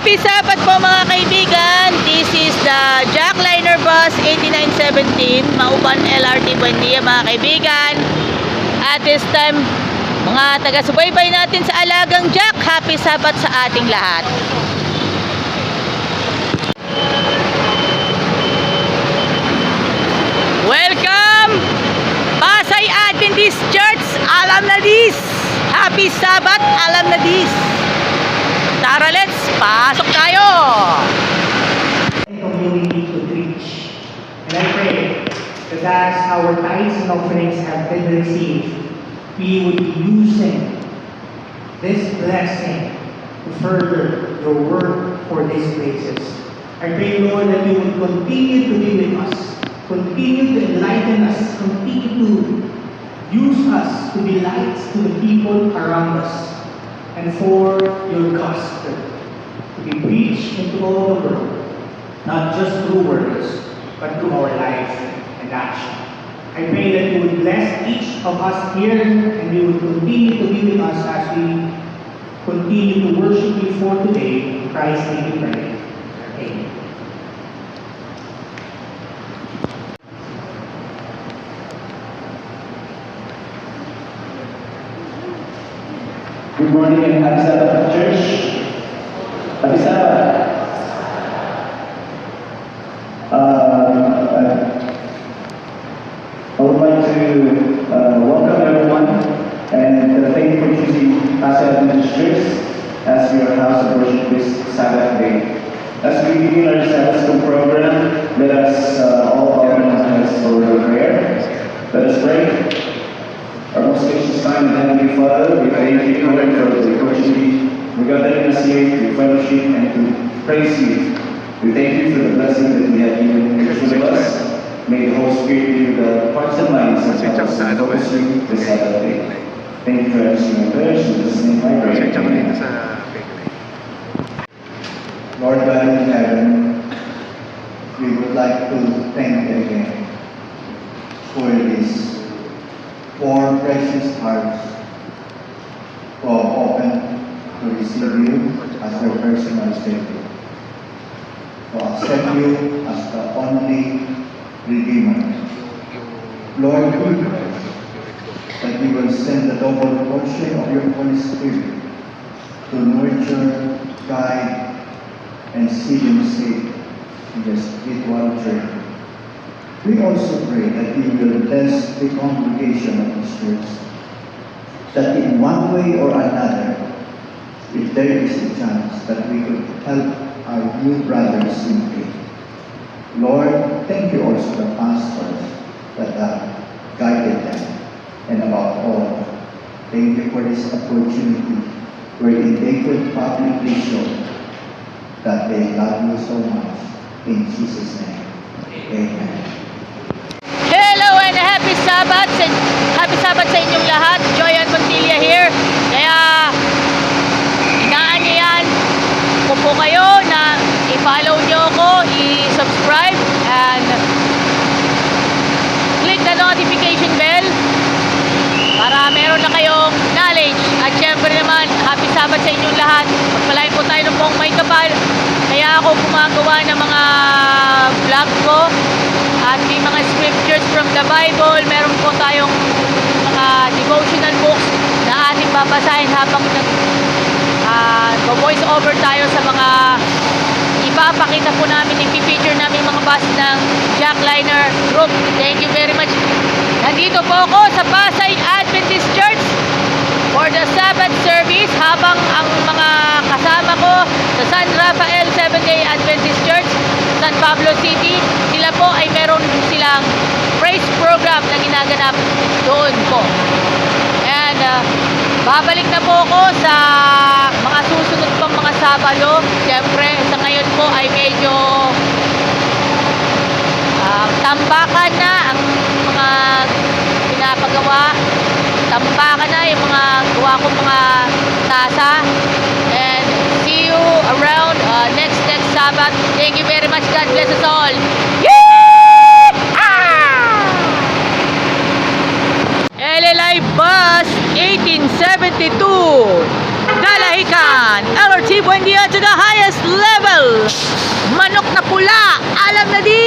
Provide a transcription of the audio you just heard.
Happy Sabbath po mga kaibigan. This is the Jackliner Bus 8917 Mauban LRT Buendia mga kaibigan. At this time, mga taga-subaybay natin sa Alagang Jack, Happy Sabbath sa ating lahat. Welcome! Pasay Adventist Church, alam na dis! Happy Sabbath, alam na dis! Tara, let's pasok tayo! Community to preach. And I pray that as our tithes and offerings have been received, we would be using this blessing to further your work for these places. I pray, Lord, that you would continue to be with us, continue to enlighten us, continue to use us to be lights to the people around us, and for your gospel to be preached into all the world, not just through words, but through our lives and action. I pray that you would bless each of us here, and you would continue to be with us as we continue to worship you for today. In Christ's name we pray. Amen. Good morning and Happy Sabbath, Church. Happy Sabbath. I would like to welcome everyone and thank you for choosing Pasay Adventist Church as your house of worship this Sabbath day. As we begin our Sabbath school program, let us all open our hands for prayer. Let us pray. Our most gracious kind and Heavenly Father, we thank you for the opportunity we gathered us here to fellowship and to praise you. We thank you for the blessing that we have given to us. May the Holy Spirit be with the hearts and minds of us and focus you this Sabbath day. Thank you for answering my prayers. In Jesus' name I pray. Lord God in heaven, we would like to thank you again for this four precious hearts who are open to receive you as their personal Savior, to accept you as the only Redeemer. Lord, we pray that you will send the double portion of your Holy Spirit to nurture, guide, and see them safe in the spiritual journey. We also pray that you will bless the congregation of this church, that in one way or another, if there is a chance that we could help our new brothers in faith. Lord, thank you also the pastors that have guided them, and above all, thank you for this opportunity wherein they could publicly show that they love you so much. In Jesus' name, amen. Hello and Happy Sabbath! Happy Sabbath sa inyong lahat. Joyan Montilla here. Kaya, inaanyayan ko po kayo na i-follow nyo ako, i-subscribe, and click the notification bell para meron na kayong knowledge. At syempre naman, Happy Sabbath sa inyong lahat. Magpalain po tayo ng buong may kapal. Kaya ako gumagawa ng mga vlog ko at may mga scriptures from the Bible. Meron po tayong mga devotional books na ating babasahin habang voice over tayo sa mga ipapakita po namin, i-feature namin mga bus ng Jackliner Group. Thank you very much. Nandito po ako sa Pasay Adventist Church for the Sabbath service, habang ang mga kasama ko sa San Rafael Seventh-day Adventist Church, San Pablo City, sila po ay meron silang praise program na ginaganap doon po. And babalik na po ako sa mga susunod pang mga Sabado. Siyempre, sa ngayon po ay medyo tambakan na ang mga pinapagawa. Tambakan na yung mga gawa kong mga tasa. And see you around next Sabbath. Thank you very much. God bless us all. LLI Bus 1872 Dalahican LRT Buendia to the highest level. Manok na pula, alam na di.